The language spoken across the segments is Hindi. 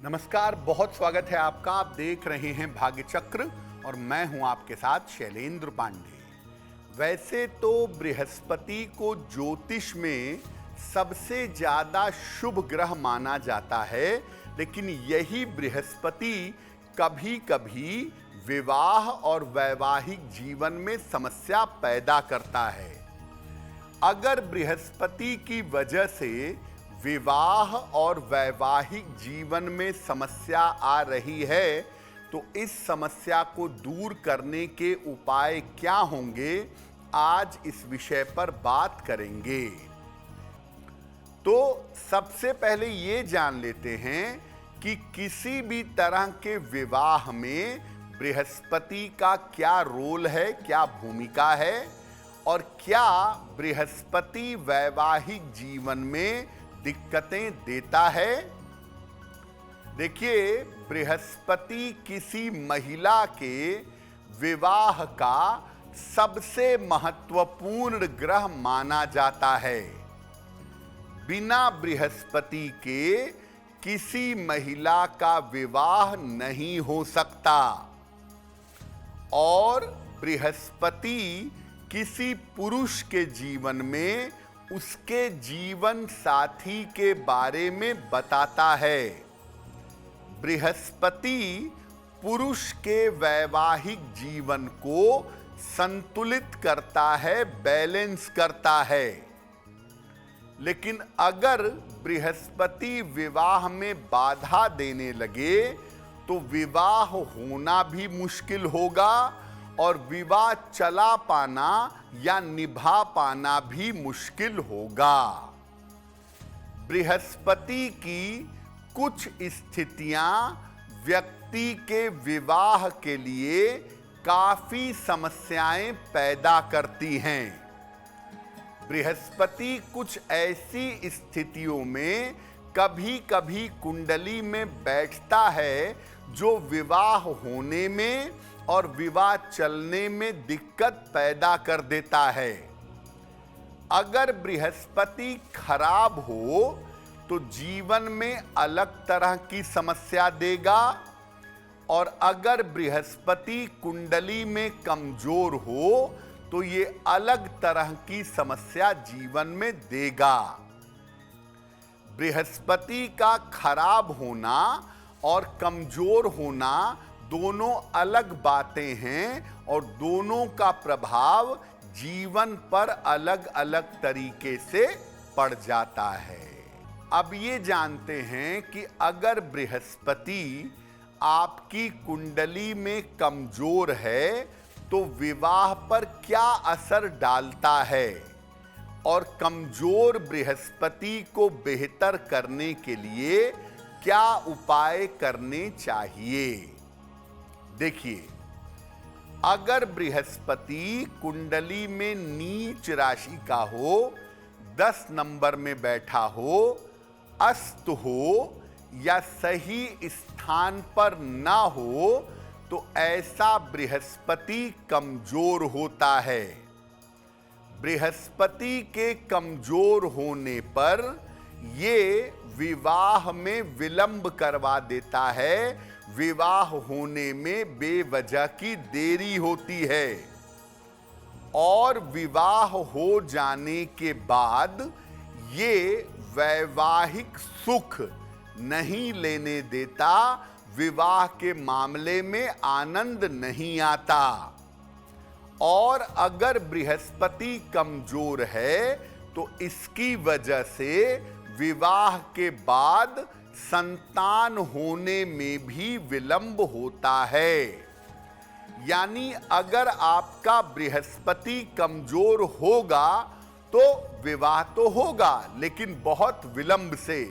नमस्कार, बहुत स्वागत है आपका। आप देख रहे हैं भाग्य चक्र और मैं हूं आपके साथ शैलेंद्र पांडे। वैसे तो बृहस्पति को ज्योतिष में सबसे ज्यादा शुभ ग्रह माना जाता है, लेकिन यही बृहस्पति कभी कभी विवाह और वैवाहिक जीवन में समस्या पैदा करता है। अगर बृहस्पति की वजह से विवाह और वैवाहिक जीवन में समस्या आ रही है, तो इस समस्या को दूर करने के उपाय क्या होंगे, आज इस विषय पर बात करेंगे। तो सबसे पहले ये जान लेते हैं कि किसी भी तरह के विवाह में बृहस्पति का क्या रोल है, क्या भूमिका है, और क्या बृहस्पति वैवाहिक जीवन में दिक्कतें देता है। देखिए, बृहस्पति किसी महिला के विवाह का सबसे महत्वपूर्ण ग्रह माना जाता है। बिना बृहस्पति के किसी महिला का विवाह नहीं हो सकता, और बृहस्पति किसी पुरुष के जीवन में उसके जीवन साथी के बारे में बताता है। बृहस्पति पुरुष के वैवाहिक जीवन को संतुलित करता है, बैलेंस करता है। लेकिन अगर बृहस्पति विवाह में बाधा देने लगे तो विवाह होना भी मुश्किल होगा और विवाह चला पाना या निभा पाना भी मुश्किल होगा। बृहस्पति की कुछ स्थितियां व्यक्ति के विवाह के लिए काफी समस्याएं पैदा करती हैं। बृहस्पति कुछ ऐसी स्थितियों में कभी कभी कुंडली में बैठता है जो विवाह होने में और विवाह चलने में दिक्कत पैदा कर देता है। अगर बृहस्पति खराब हो तो जीवन में अलग तरह की समस्या देगा, और अगर बृहस्पति कुंडली में कमजोर हो तो ये अलग तरह की समस्या जीवन में देगा। बृहस्पति का खराब होना और कमजोर होना दोनों अलग बातें हैं, और दोनों का प्रभाव जीवन पर अलग अलग तरीके से पड़ जाता है। अब ये जानते हैं कि अगर बृहस्पति आपकी कुंडली में कमजोर है तो विवाह पर क्या असर डालता है, और कमजोर बृहस्पति को बेहतर करने के लिए क्या उपाय करने चाहिए। देखिए, अगर बृहस्पति कुंडली में नीच राशि का हो, 10 नंबर में बैठा हो, अस्त हो या सही स्थान पर ना हो, तो ऐसा बृहस्पति कमजोर होता है। बृहस्पति के कमजोर होने पर ये विवाह में विलंब करवा देता है, विवाह होने में बेवजह की देरी होती है, और विवाह हो जाने के बाद ये वैवाहिक सुख नहीं लेने देता, विवाह के मामले में आनंद नहीं आता। और अगर बृहस्पति कमजोर है तो इसकी वजह से विवाह के बाद संतान होने में भी विलंब होता है। यानी अगर आपका बृहस्पति कमजोर होगा तो विवाह तो होगा, लेकिन बहुत विलंब से।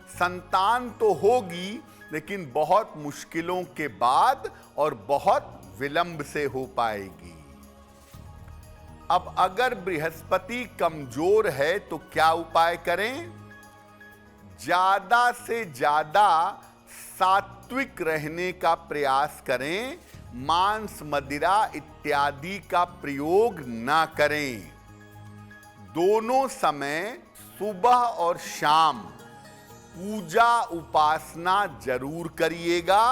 संतान तो होगी, लेकिन बहुत मुश्किलों के बाद और बहुत विलंब से हो पाएगी। अब अगर बृहस्पति कमजोर है तो क्या उपाय करें? ज्यादा से ज्यादा सात्विक रहने का प्रयास करें, मांस मदिरा इत्यादि का प्रयोग ना करें। दोनों समय सुबह और शाम पूजा उपासना जरूर करिएगा,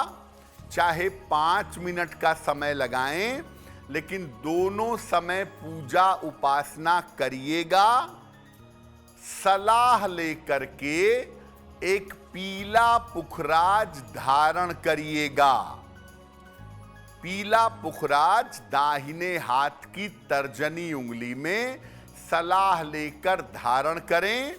चाहे 5 मिनट का समय लगाएं, लेकिन दोनों समय पूजा उपासना करिएगा। सलाह लेकर के एक पीला पुखराज धारण करिएगा। पीला पुखराज दाहिने हाथ की तर्जनी उंगली में सलाह लेकर धारण करें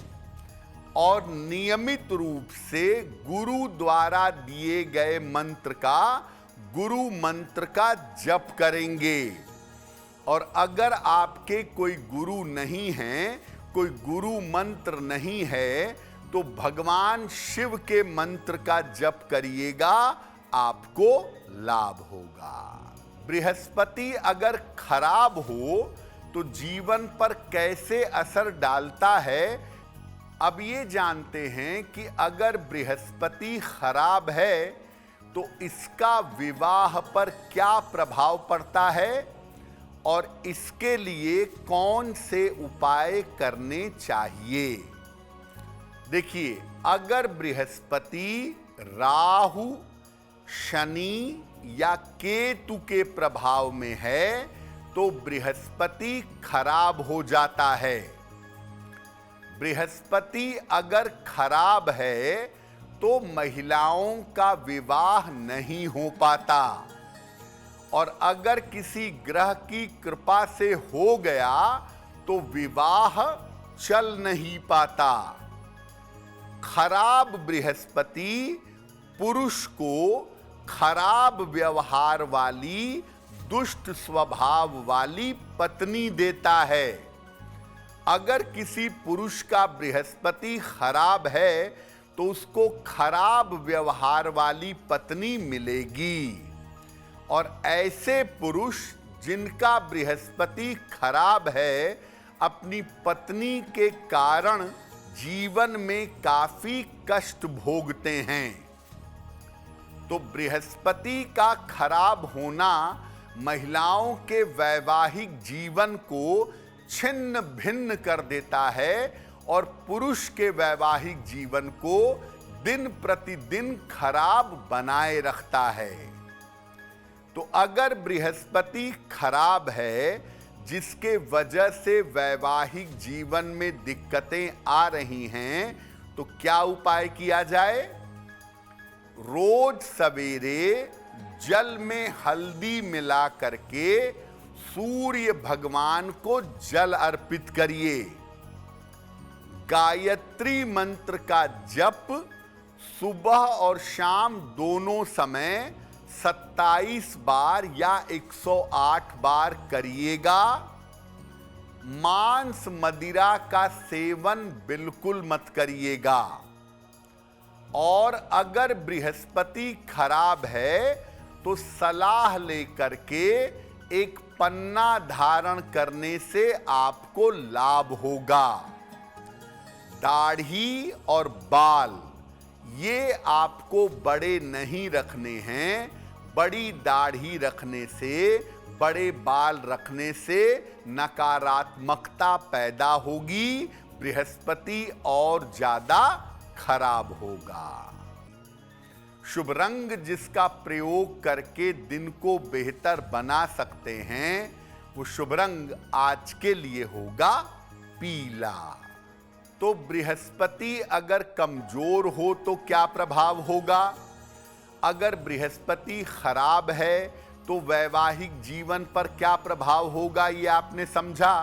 और नियमित रूप से गुरु द्वारा दिए गए मंत्र का, गुरु मंत्र का जप करेंगे। और अगर आपके कोई गुरु नहीं है, कोई गुरु मंत्र नहीं है, तो भगवान शिव के मंत्र का जप करिएगा, आपको लाभ होगा। बृहस्पति अगर खराब हो तो जीवन पर कैसे असर डालता है, अब ये जानते हैं कि अगर बृहस्पति खराब है तो इसका विवाह पर क्या प्रभाव पड़ता है और इसके लिए कौन से उपाय करने चाहिए। देखिए, अगर बृहस्पति राहु, शनि या केतु के प्रभाव में है तो बृहस्पति खराब हो जाता है। बृहस्पति अगर खराब है तो महिलाओं का विवाह नहीं हो पाता, और अगर किसी ग्रह की कृपा से हो गया तो विवाह चल नहीं पाता। खराब बृहस्पति पुरुष को खराब व्यवहार वाली, दुष्ट स्वभाव वाली पत्नी देता है। अगर किसी पुरुष का बृहस्पति खराब है तो उसको खराब व्यवहार वाली पत्नी मिलेगी, और ऐसे पुरुष जिनका बृहस्पति खराब है अपनी पत्नी के कारण जीवन में काफी कष्ट भोगते हैं। तो बृहस्पति का खराब होना महिलाओं के वैवाहिक जीवन को छिन्न भिन्न कर देता है और पुरुष के वैवाहिक जीवन को दिन प्रतिदिन खराब बनाए रखता है। तो अगर बृहस्पति खराब है, जिसके वजह से वैवाहिक जीवन में दिक्कतें आ रही हैं, तो क्या उपाय किया जाए? रोज सवेरे जल में हल्दी मिला करके सूर्य भगवान को जल अर्पित करिए। गायत्री मंत्र का जप सुबह और शाम दोनों समय 27 बार या 108 बार करिएगा। मांस मदिरा का सेवन बिल्कुल मत करिएगा। और अगर बृहस्पति खराब है तो सलाह लेकर के एक पन्ना धारण करने से आपको लाभ होगा। दाढ़ी और बाल ये आपको बड़े नहीं रखने हैं। बड़ी दाढ़ी रखने से, बड़े बाल रखने से नकारात्मकता पैदा होगी, बृहस्पति और ज्यादा खराब होगा। शुभ रंग जिसका प्रयोग करके दिन को बेहतर बना सकते हैं, वो शुभ रंग आज के लिए होगा पीला। तो बृहस्पति अगर कमजोर हो तो क्या प्रभाव होगा? अगर बृहस्पति खराब है तो वैवाहिक जीवन पर क्या प्रभाव होगा, ये आपने समझा।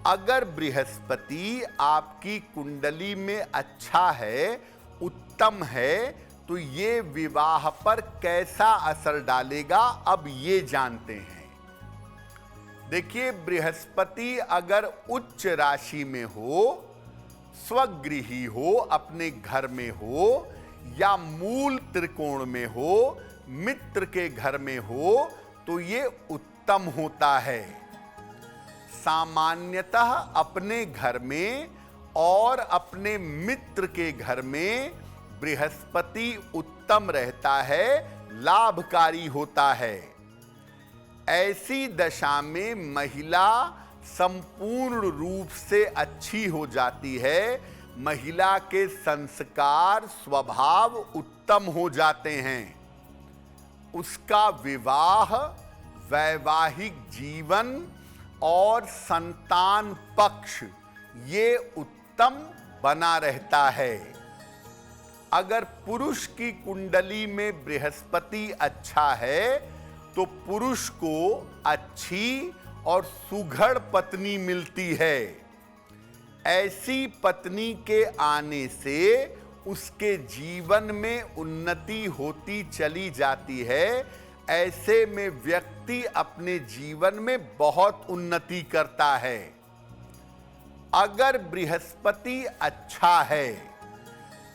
अगर बृहस्पति आपकी कुंडली में अच्छा है, उत्तम है, तो ये विवाह पर कैसा असर डालेगा, अब ये जानते हैं। देखिए, बृहस्पति अगर उच्च राशि में हो, स्वगृही हो, अपने घर में हो, या मूल त्रिकोण में हो, मित्र के घर में हो, तो ये उत्तम होता है। सामान्यतः अपने घर में और अपने मित्र के घर में बृहस्पति उत्तम रहता है, लाभकारी होता है। ऐसी दशा में महिला संपूर्ण रूप से अच्छी हो जाती है, महिला के संस्कार स्वभाव उत्तम हो जाते हैं। उसका विवाह, वैवाहिक जीवन और संतान पक्ष ये उत्तम बना रहता है। अगर पुरुष की कुंडली में बृहस्पति अच्छा है तो पुरुष को अच्छी और सुघड़ पत्नी मिलती है। ऐसी पत्नी के आने से उसके जीवन में उन्नति होती चली जाती है। ऐसे में व्यक्ति अपने जीवन में बहुत उन्नति करता है। अगर बृहस्पति अच्छा है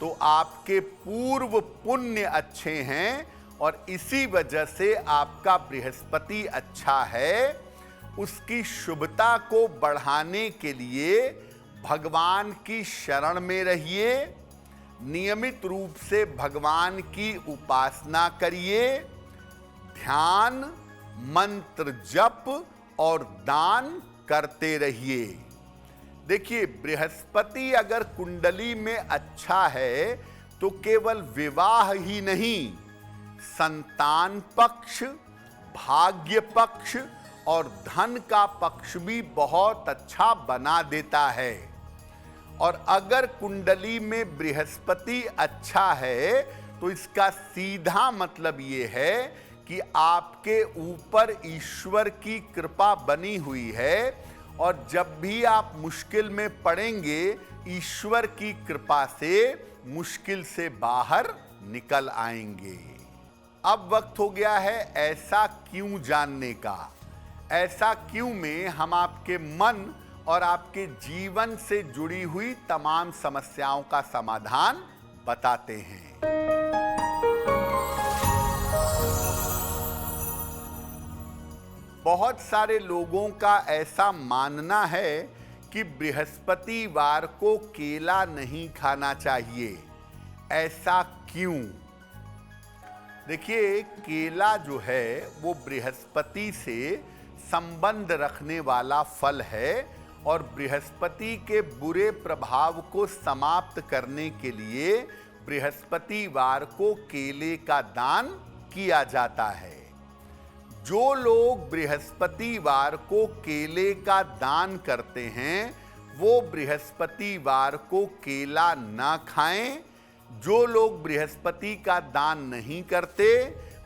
तो आपके पूर्व पुण्य अच्छे हैं और इसी वजह से आपका बृहस्पति अच्छा है। उसकी शुभता को बढ़ाने के लिए भगवान की शरण में रहिए, नियमित रूप से भगवान की उपासना करिए, ध्यान, मंत्र जप और दान करते रहिए। देखिए, बृहस्पति अगर कुंडली में अच्छा है तो केवल विवाह ही नहीं, संतान पक्ष, भाग्य पक्ष और धन का पक्ष भी बहुत अच्छा बना देता है। और अगर कुंडली में बृहस्पति अच्छा है तो इसका सीधा मतलब ये है कि आपके ऊपर ईश्वर की कृपा बनी हुई है और जब भी आप मुश्किल में पड़ेंगे, ईश्वर की कृपा से मुश्किल से बाहर निकल आएंगे। अब वक्त हो गया है ऐसा क्यों जानने का। ऐसा क्यों में हम आपके मन और आपके जीवन से जुड़ी हुई तमाम समस्याओं का समाधान बताते हैं। बहुत सारे लोगों का ऐसा मानना है कि बृहस्पतिवार को केला नहीं खाना चाहिए। ऐसा क्यों? देखिए, केला जो है वो बृहस्पति से संबंध रखने वाला फल है और बृहस्पति के बुरे प्रभाव को समाप्त करने के लिए बृहस्पतिवार को केले का दान किया जाता है। जो लोग बृहस्पतिवार को केले का दान करते हैं वो बृहस्पतिवार को केला ना खाएं। जो लोग बृहस्पति का दान नहीं करते,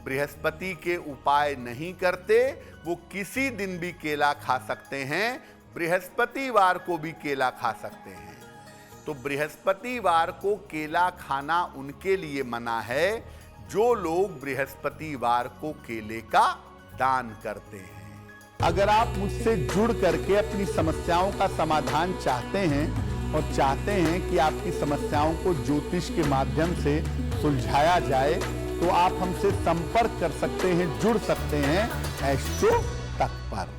बृहस्पति के उपाय नहीं करते, वो किसी दिन भी केला खा सकते हैं। बृहस्पतिवार को भी केला खा सकते हैं। तो बृहस्पतिवार को केला खाना उनके लिए मना है जो लोग बृहस्पतिवार को केले का दान करते हैं। अगर आप मुझसे जुड़ करके अपनी समस्याओं का समाधान चाहते हैं और चाहते हैं कि आपकी समस्याओं को ज्योतिष के माध्यम से सुलझाया जाए तो आप हमसे संपर्क कर सकते हैं, जुड़ सकते हैं एस्ट्रो तक पर।